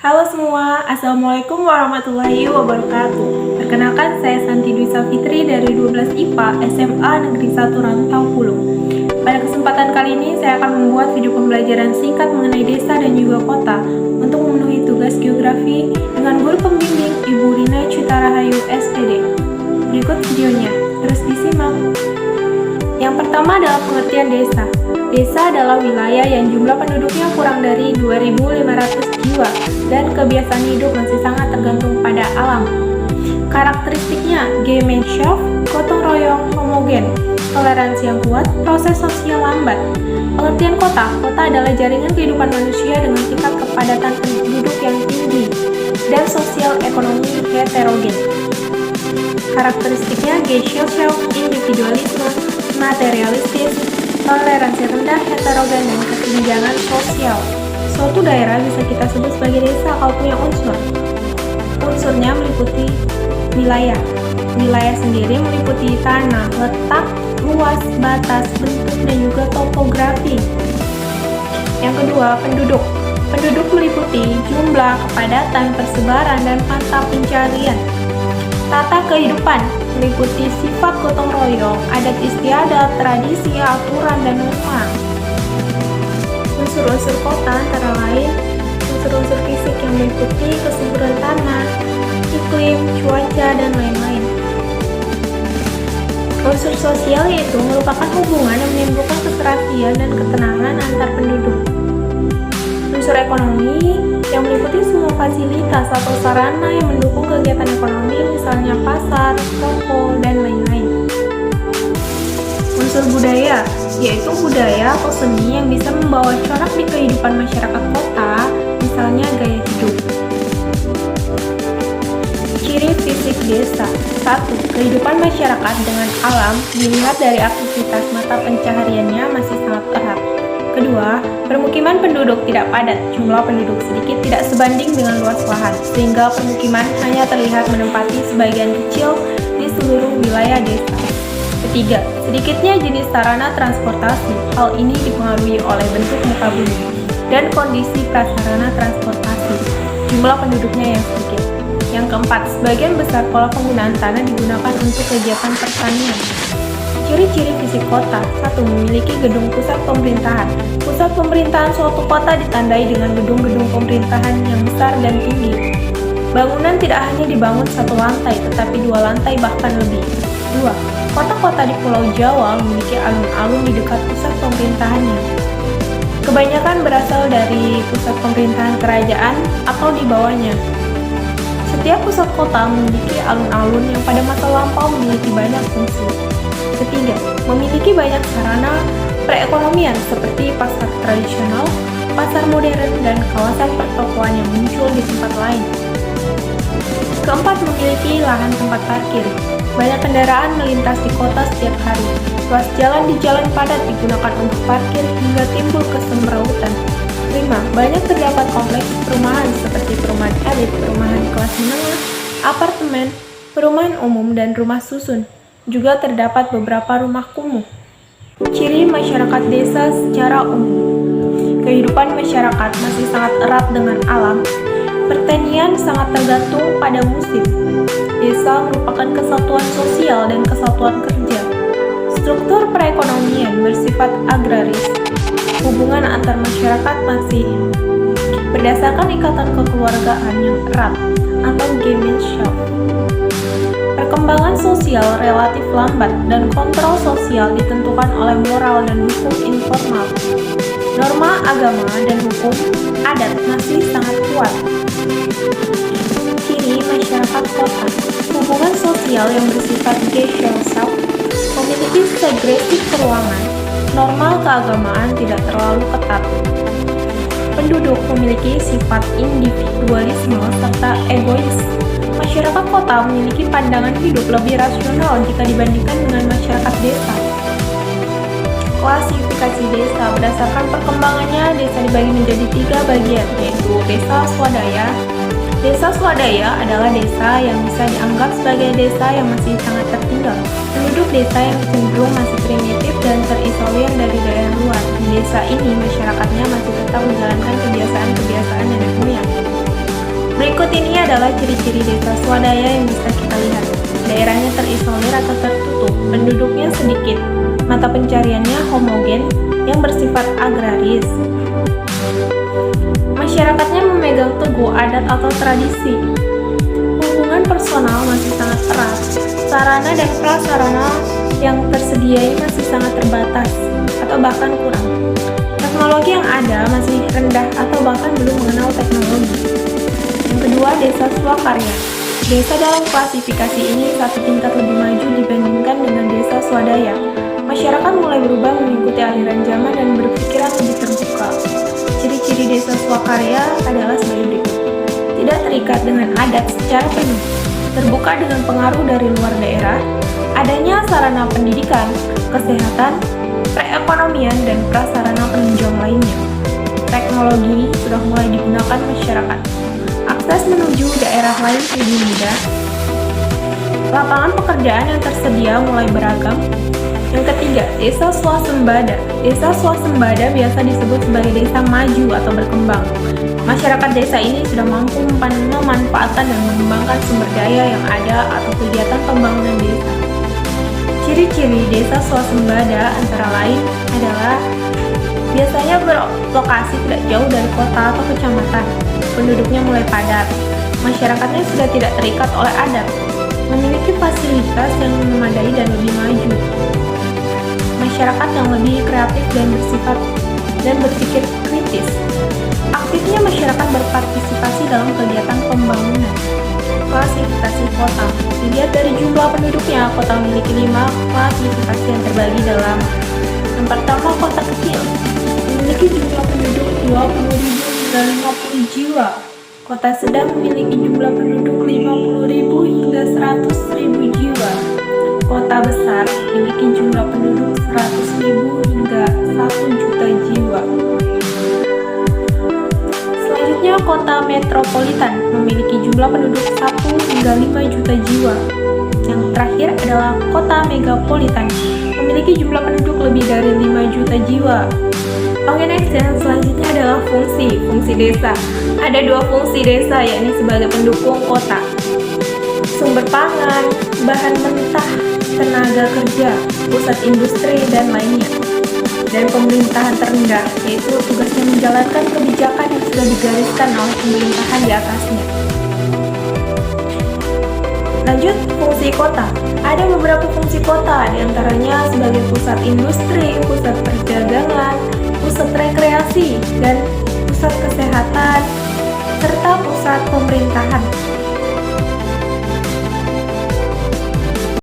Halo semua, Assalamualaikum warahmatullahi wabarakatuh. Perkenalkan, saya Santi Dwi Safitri dari 12 IPA SMA Negeri 1 Rantau Pulung. Pada kesempatan kali ini, saya akan membuat video pembelajaran singkat mengenai desa dan juga kota untuk memenuhi tugas geografi dengan guru pembimbing Ibu Rina Citarahayu SPD. Berikut videonya, terus disimak. Yang pertama adalah pengertian desa. Desa adalah wilayah yang jumlah penduduknya kurang dari 2.500 jiwa dan kebiasaan hidup masih sangat tergantung pada alam. Karakteristiknya, Gemeinschaft, gotong royong, homogen, toleransi yang kuat, proses sosial lambat. Pengertian kota, kota adalah jaringan kehidupan manusia dengan tingkat kepadatan penduduk yang tinggi dan sosial ekonomi heterogen. Karakteristiknya, Gesellschaft, individualisme, materialistis, toleransi rendah, heterogen, dan kesenjangan sosial. Suatu daerah bisa kita sebut sebagai desa kalau punya unsur. Unsurnya meliputi wilayah. Wilayah sendiri meliputi tanah, letak, luas, batas, bentuk, dan juga topografi. Yang kedua, penduduk. Penduduk meliputi jumlah, kepadatan, persebaran, dan mata pencarian. Tata kehidupan meliputi sifat gotong royong, adat istiadat, tradisi, aturan, dan norma. Unsur-unsur kota antara lain unsur-unsur fisik yang meliputi kesuburan tanah, iklim, cuaca, dan lain-lain. Unsur sosial yaitu merupakan hubungan yang menimbulkan keserasian dan ketenangan antar penduduk. Unsur ekonomi yang meliputi semua fasilitas atau sarana yang mendukung kegiatan ekonomi, misalnya pasar, toko, dan lain-lain. Unsur budaya, yaitu budaya atau seni yang bisa membawa corak di kehidupan masyarakat kota, misalnya gaya hidup. Ciri fisik desa. 1. Kehidupan masyarakat dengan alam dilihat dari aktivitas mata pencahariannya masih sangat erat. Kedua, permukiman penduduk tidak padat, jumlah penduduk sedikit tidak sebanding dengan luas lahan, sehingga permukiman hanya terlihat menempati sebagian kecil di seluruh wilayah desa. Ketiga, sedikitnya jenis sarana transportasi. Hal ini dipengaruhi oleh bentuk muka bumi dan kondisi prasarana transportasi. Jumlah penduduknya yang sedikit. Yang keempat, sebagian besar pola penggunaan tanah digunakan untuk kegiatan pertanian. Ciri-ciri fisik kota. 1. Memiliki gedung pusat pemerintahan. Pusat pemerintahan suatu kota ditandai dengan gedung-gedung pemerintahan yang besar dan tinggi. Bangunan tidak hanya dibangun satu lantai, tetapi dua lantai bahkan lebih. 2. Kota-kota di Pulau Jawa memiliki alun-alun di dekat pusat pemerintahannya. Kebanyakan berasal dari pusat pemerintahan kerajaan atau di bawahnya. Setiap pusat kota memiliki alun-alun yang pada masa lampau memiliki banyak fungsi. Ketiga, memiliki banyak sarana perekonomian seperti pasar tradisional, pasar modern, dan kawasan pertokoan yang muncul di tempat lain. Keempat, memiliki lahan tempat parkir. Banyak kendaraan melintas di kota setiap hari. Ruas jalan di jalan padat digunakan untuk parkir hingga timbul kesemrawutan. 5. Banyak terdapat kompleks perumahan seperti perumahan elit, perumahan kelas menengah, apartemen, perumahan umum, dan rumah susun. Juga terdapat beberapa rumah kumuh. Ciri masyarakat desa secara umum. Kehidupan masyarakat masih sangat erat dengan alam. Pertanian sangat tergantung pada musim. Desa merupakan kesatuan sosial dan kesatuan kerja. Struktur perekonomian bersifat agraris. Hubungan antar masyarakat masih berdasarkan ikatan kekeluargaan yang erat atau Gemeinschaft. Perkembangan sosial relatif lambat dan kontrol sosial ditentukan oleh moral dan hukum informal. Norma agama dan hukum adat masih sangat kuat. Ciri masyarakat kota. Hubungan sosial yang bersifat Gesellschaft memiliki segresi peruangan. Norma keagamaan tidak terlalu ketat. Penduduk memiliki sifat individualisme serta egois. Masyarakat kota memiliki pandangan hidup lebih rasional jika dibandingkan dengan masyarakat desa. Klasifikasi desa. Berdasarkan perkembangannya, desa dibagi menjadi 3 bagian, yaitu desa swadaya. Desa swadaya adalah desa yang bisa dianggap sebagai desa yang masih sangat tertinggal. Penduduk desa yang cenderung masih primitif dan terisolir dari daerah luar. Di desa ini, masyarakatnya masih tetap menjalankan kebiasaan-kebiasaan nenek moyang. Berikut ini adalah ciri-ciri desa swadaya yang bisa kita lihat. Daerahnya terisolir atau tertutup, penduduknya sedikit, mata pencariannya homogen yang bersifat agraris. Masyarakatnya memegang teguh adat atau tradisi. Hubungan personal masih sangat erat. Sarana dan prasarana yang tersedia masih sangat terbatas atau bahkan kurang. Teknologi yang ada masih rendah atau bahkan belum mengenal teknologi. Yang kedua, desa swakarya. Desa dalam klasifikasi ini satu tingkat lebih maju dibandingkan dengan desa swadaya. Masyarakat mulai berubah mengikuti aliran zaman dan berpikiran lebih terbuka. Ciri-ciri desa swakarya adalah sebagai berikut. Tidak terikat dengan adat secara penuh, terbuka dengan pengaruh dari luar daerah, adanya sarana pendidikan, kesehatan, perekonomian, dan prasarana penunjang lainnya. Teknologi sudah mulai digunakan masyarakat. Akses menuju daerah lain lebih mudah. Lapangan pekerjaan yang tersedia mulai beragam. Yang ketiga, desa swasembada. Desa swasembada biasa disebut sebagai desa maju atau berkembang. Masyarakat desa ini sudah mampu memanfaatkan dan mengembangkan sumber daya yang ada atau kegiatan pembangunan desa. Ciri-ciri desa swasembada antara lain adalah biasanya berlokasi tidak jauh dari kota atau kecamatan. Penduduknya mulai padat. Masyarakatnya sudah tidak terikat oleh adat. Memiliki fasilitas yang memadai dan lebih maju. Masyarakat yang lebih kreatif dan berpikir kritis. Aktifnya masyarakat berpartisipasi dalam kegiatan pembangunan. Klasifikasi kota. Dilihat dari jumlah penduduknya, kota memiliki 5 klasifikasi yang terbagi dalam: yang pertama, kota kecil, memiliki jumlah penduduk 20.000 hingga 50 jiwa. Kota sedang memiliki jumlah penduduk 50.000 hingga 100.000 jiwa. Kota besar memiliki jumlah penduduk 100.000 hingga 1 juta jiwa. Selanjutnya, kota metropolitan memiliki jumlah penduduk 1 hingga 5 juta jiwa. Yang terakhir adalah kota megapolitan, memiliki jumlah penduduk lebih dari 5 juta jiwa. Oke, next, yang selanjutnya adalah fungsi desa. Ada 2 fungsi desa, yakni sebagai pendukung kota: sumber pangan, bahan mentah, tenaga kerja, pusat industri, dan lainnya. Dan pemerintahan terendah, yaitu tugasnya menjalankan kebijakan yang sudah digariskan oleh pemerintahan di atasnya. Lanjut, fungsi kota. Ada beberapa fungsi kota, diantaranya sebagai pusat industri, pusat perdagangan, pusat rekreasi, dan pusat kesehatan, serta pusat pemerintahan.